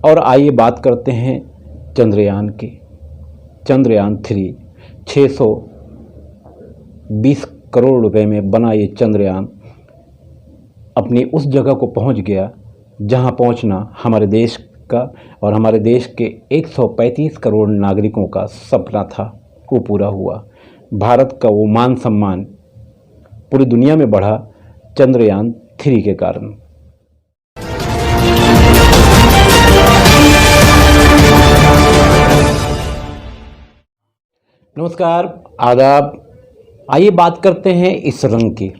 और आइए बात करते हैं चंद्रयान की। चंद्रयान 3 620 करोड़ रुपए में बना ये चंद्रयान अपनी उस जगह को पहुंच गया जहां पहुंचना हमारे देश का और हमारे देश के 135 करोड़ नागरिकों का सपना था, वो पूरा हुआ। भारत का वो मान सम्मान पूरी दुनिया में बढ़ा चंद्रयान 3 के कारण। नमस्कार, आदाब। आइए बात करते हैं इस रंग की।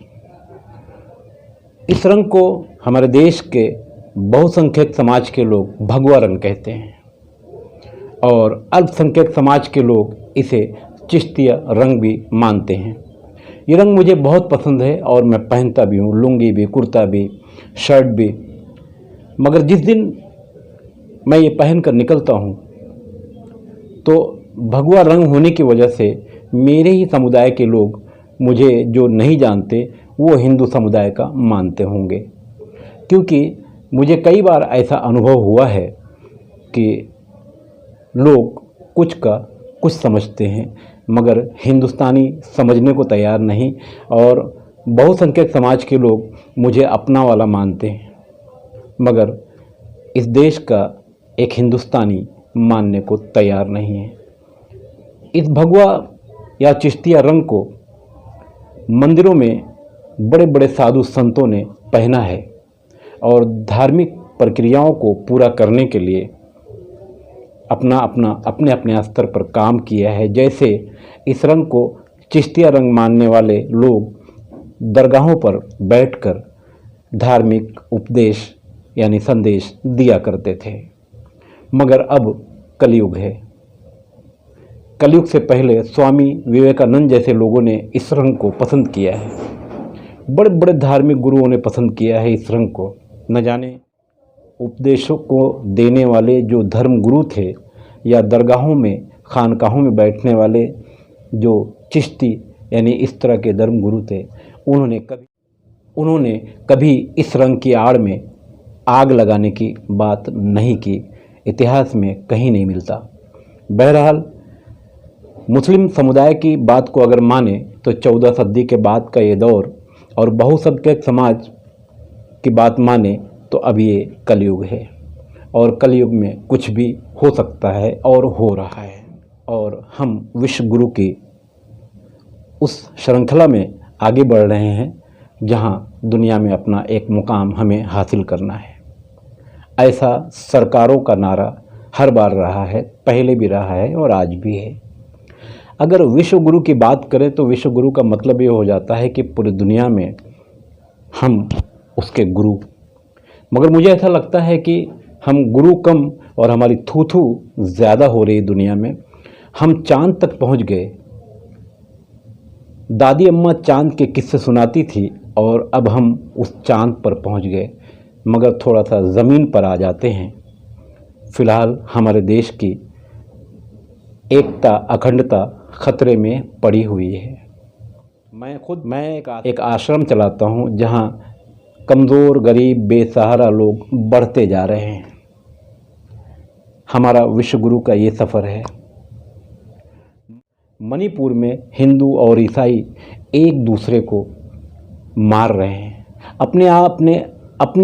इस रंग को हमारे देश के बहुसंख्यक समाज के लोग भगवा रंग कहते हैं और अल्पसंख्यक समाज के लोग इसे चिश्तिया रंग भी मानते हैं। ये रंग मुझे बहुत पसंद है और मैं पहनता भी हूँ, लुंगी भी, कुर्ता भी, शर्ट भी। मगर जिस दिन मैं ये पहन कर निकलता हूँ तो भगवा रंग होने की वजह से मेरे ही समुदाय के लोग मुझे जो नहीं जानते वो हिंदू समुदाय का मानते होंगे, क्योंकि मुझे कई बार ऐसा अनुभव हुआ है कि लोग कुछ का कुछ समझते हैं मगर हिंदुस्तानी समझने को तैयार नहीं, और बहुसंख्यक समाज के लोग मुझे अपना वाला मानते हैं मगर इस देश का एक हिंदुस्तानी मानने को तैयार नहीं है। इस भगवा या चिश्तिया रंग को मंदिरों में बड़े बड़े साधु संतों ने पहना है और धार्मिक प्रक्रियाओं को पूरा करने के लिए अपने अपने स्तर पर काम किया है। जैसे इस रंग को चिश्तिया रंग मानने वाले लोग दरगाहों पर बैठकर धार्मिक उपदेश यानी संदेश दिया करते थे। मगर अब कलयुग है। कलयुग से पहले स्वामी विवेकानंद जैसे लोगों ने इस रंग को पसंद किया है। बड़े बड़े धार्मिक गुरुओं ने पसंद किया है इस रंग को। न जाने उपदेशों को देने वाले जो धर्म गुरु थे या दरगाहों में खानकाहों में बैठने वाले जो चिश्ती यानी इस तरह के धर्म गुरु थे, उन्होंने कभी इस रंग की आड़ में आग लगाने की बात नहीं की। इतिहास में कहीं नहीं मिलता। बहरहाल मुस्लिम समुदाय की बात को अगर माने तो 14 सदी के बाद का ये दौर, और बहुसंख्यक समाज की बात माने तो अब ये कलयुग है और कलयुग में कुछ भी हो सकता है और हो रहा है। और हम विश्व गुरु की उस श्रृंखला में आगे बढ़ रहे हैं जहां दुनिया में अपना एक मुकाम हमें हासिल करना है। ऐसा सरकारों का नारा हर बार रहा है, पहले भी रहा है और आज भी है। अगर विश्व गुरु की बात करें तो विश्व गुरु का मतलब ये हो जाता है कि पूरी दुनिया में हम उसके गुरु। मगर मुझे ऐसा लगता है कि हम गुरु कम और हमारी थू थू ज़्यादा हो रही दुनिया में। हम चांद तक पहुंच गए। दादी अम्मा चांद के किस्से सुनाती थी और अब हम उस चांद पर पहुंच गए, मगर थोड़ा सा ज़मीन पर आ जाते हैं। फ़िलहाल हमारे देश की एकता अखंडता खतरे में पड़ी हुई है। मैं एक आश्रम चलाता हूं जहां कमज़ोर, गरीब, बेसहारा लोग बढ़ते जा रहे हैं। हमारा विश्व गुरु का ये सफ़र है। मणिपुर में हिंदू और ईसाई एक दूसरे को मार रहे हैं। अपने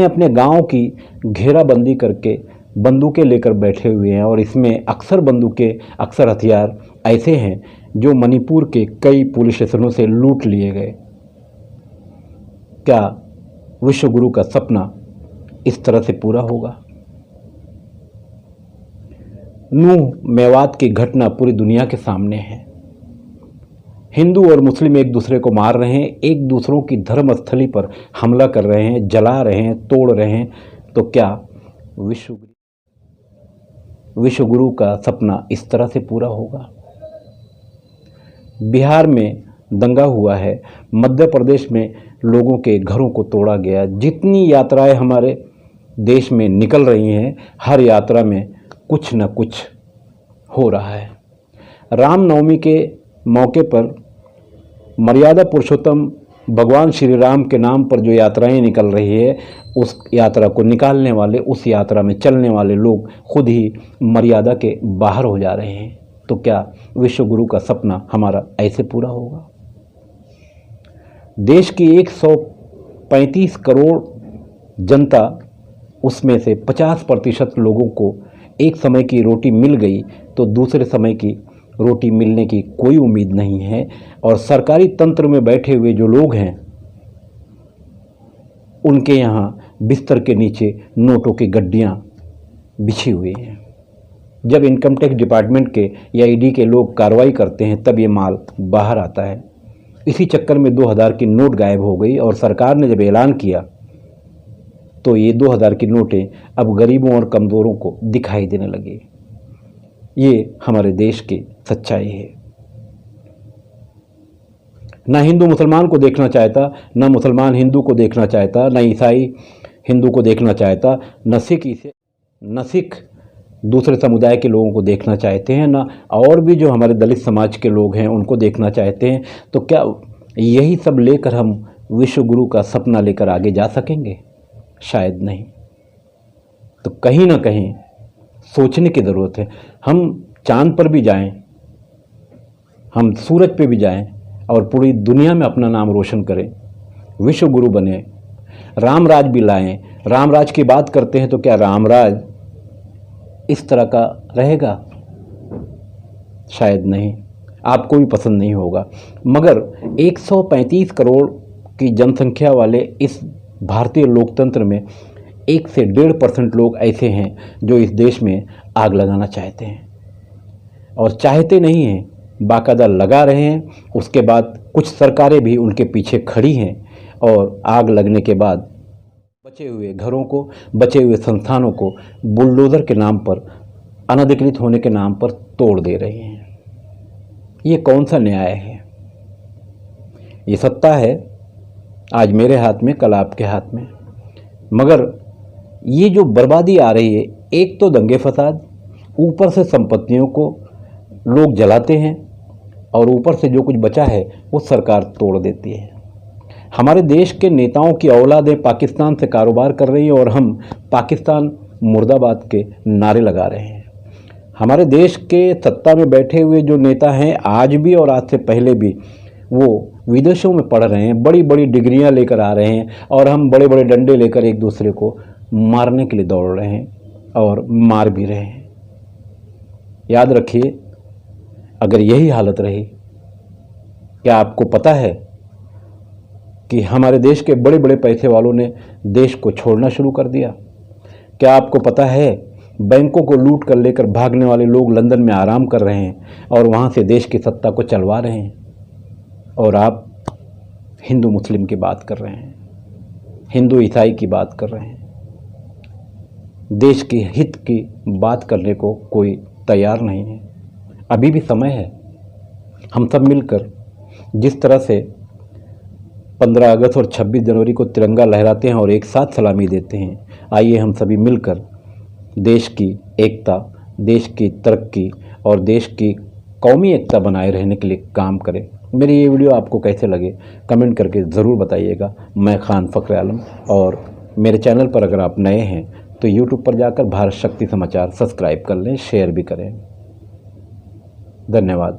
अपने गांव की घेराबंदी करके बंदूकें लेकर बैठे हुए हैं, और इसमें अक्सर हथियार ऐसे हैं जो मणिपुर के कई पुलिस स्टेशनों से लूट लिए गए। क्या विश्व गुरु का सपना इस तरह से पूरा होगा? नूह मेवात की घटना पूरी दुनिया के सामने है। हिंदू और मुस्लिम एक दूसरे को मार रहे हैं, एक दूसरों की धर्मस्थली पर हमला कर रहे हैं, जला रहे हैं, तोड़ रहे हैं। तो क्या विश्व गुरु का सपना इस तरह से पूरा होगा? बिहार में दंगा हुआ है, मध्य प्रदेश में लोगों के घरों को तोड़ा गया। जितनी यात्राएं हमारे देश में निकल रही हैं, हर यात्रा में कुछ न कुछ हो रहा है। रामनवमी के मौके पर मर्यादा पुरुषोत्तम भगवान श्री राम के नाम पर जो यात्राएं निकल रही है, उस यात्रा को निकालने वाले, उस यात्रा में चलने वाले लोग खुद ही मर्यादा के बाहर हो जा रहे हैं। तो क्या विश्व गुरु का सपना हमारा ऐसे पूरा होगा? देश की 135 करोड़ जनता, उसमें से 50% लोगों को एक समय की रोटी मिल गई तो दूसरे समय की रोटी मिलने की कोई उम्मीद नहीं है। और सरकारी तंत्र में बैठे हुए जो लोग हैं, उनके यहाँ बिस्तर के नीचे नोटों की गड्डियाँ बिछी हुई हैं। जब इनकम टैक्स डिपार्टमेंट के या ईडी के लोग कार्रवाई करते हैं तब ये माल बाहर आता है। इसी चक्कर में 2000 की नोट गायब हो गई और सरकार ने जब ऐलान किया तो ये 2000 की नोटें अब गरीबों और कमज़ोरों को दिखाई देने लगी। ये हमारे देश की सच्चाई है। ना हिंदू मुसलमान को देखना चाहता, ना मुसलमान हिंदू को देखना चाहता, ना ईसाई हिंदू को देखना चाहता, न सिख दूसरे समुदाय के लोगों को देखना चाहते हैं, ना और भी जो हमारे दलित समाज के लोग हैं उनको देखना चाहते हैं। तो क्या यही सब लेकर हम विश्व गुरु का सपना लेकर आगे जा सकेंगे? शायद नहीं। तो कहीं ना कहीं सोचने की ज़रूरत है। हम चांद पर भी जाएं, हम सूरज पे भी जाएं और पूरी दुनिया में अपना नाम रोशन करें, विश्व गुरु बने, रामराज भी लाएं। रामराज की बात करते हैं तो क्या रामराज इस तरह का रहेगा? शायद नहीं, आपको भी पसंद नहीं होगा। मगर 135 करोड़ की जनसंख्या वाले इस भारतीय लोकतंत्र में 1 से 1.5% लोग ऐसे हैं जो इस देश में आग लगाना चाहते हैं, और चाहते नहीं हैं, बाकायदा लगा रहे हैं। उसके बाद कुछ सरकारें भी उनके पीछे खड़ी हैं और आग लगने के बाद बचे हुए घरों को, बचे हुए संस्थानों को बुलडोज़र के नाम पर, अनधिकृत होने के नाम पर तोड़ दे रहे हैं। ये कौन सा न्याय है? ये सत्ता है आज मेरे हाथ में, कल आपके हाथ में। मगर ये जो बर्बादी आ रही है, एक तो दंगे फसाद, ऊपर से संपत्तियों को लोग जलाते हैं और ऊपर से जो कुछ बचा है वो सरकार तोड़ देती है। हमारे देश के नेताओं की औलादें पाकिस्तान से कारोबार कर रही हैं और हम पाकिस्तान मुर्दाबाद के नारे लगा रहे हैं। हमारे देश के सत्ता में बैठे हुए जो नेता हैं, आज भी और आज से पहले भी, वो विदेशों में पढ़ रहे हैं, बड़ी बड़ी डिग्रियां लेकर आ रहे हैं और हम बड़े बड़े डंडे लेकर एक दूसरे को मारने के लिए दौड़ रहे हैं और मार भी रहे हैं। याद रखिए, अगर यही हालत रही, क्या आपको पता है कि हमारे देश के बड़े बड़े पैसे वालों ने देश को छोड़ना शुरू कर दिया? क्या आपको पता है बैंकों को लूट कर लेकर भागने वाले लोग लंदन में आराम कर रहे हैं और वहाँ से देश की सत्ता को चलवा रहे हैं? और आप हिंदू मुस्लिम की बात कर रहे हैं, हिंदू ईसाई की बात कर रहे हैं। देश के हित की बात करने को कोई तैयार नहीं है। अभी भी समय है। हम सब मिलकर जिस तरह से 15 अगस्त और 26 जनवरी को तिरंगा लहराते हैं और एक साथ सलामी देते हैं, आइए हम सभी मिलकर देश की एकता, देश की तरक्की और देश की कौमी एकता बनाए रहने के लिए काम करें। मेरी ये वीडियो आपको कैसे लगे कमेंट करके ज़रूर बताइएगा। मैं खान फ़ख्र आलम, और मेरे चैनल पर अगर आप नए हैं तो यूट्यूब पर जाकर भारत शक्ति समाचार सब्सक्राइब कर लें, शेयर भी करें। धन्यवाद।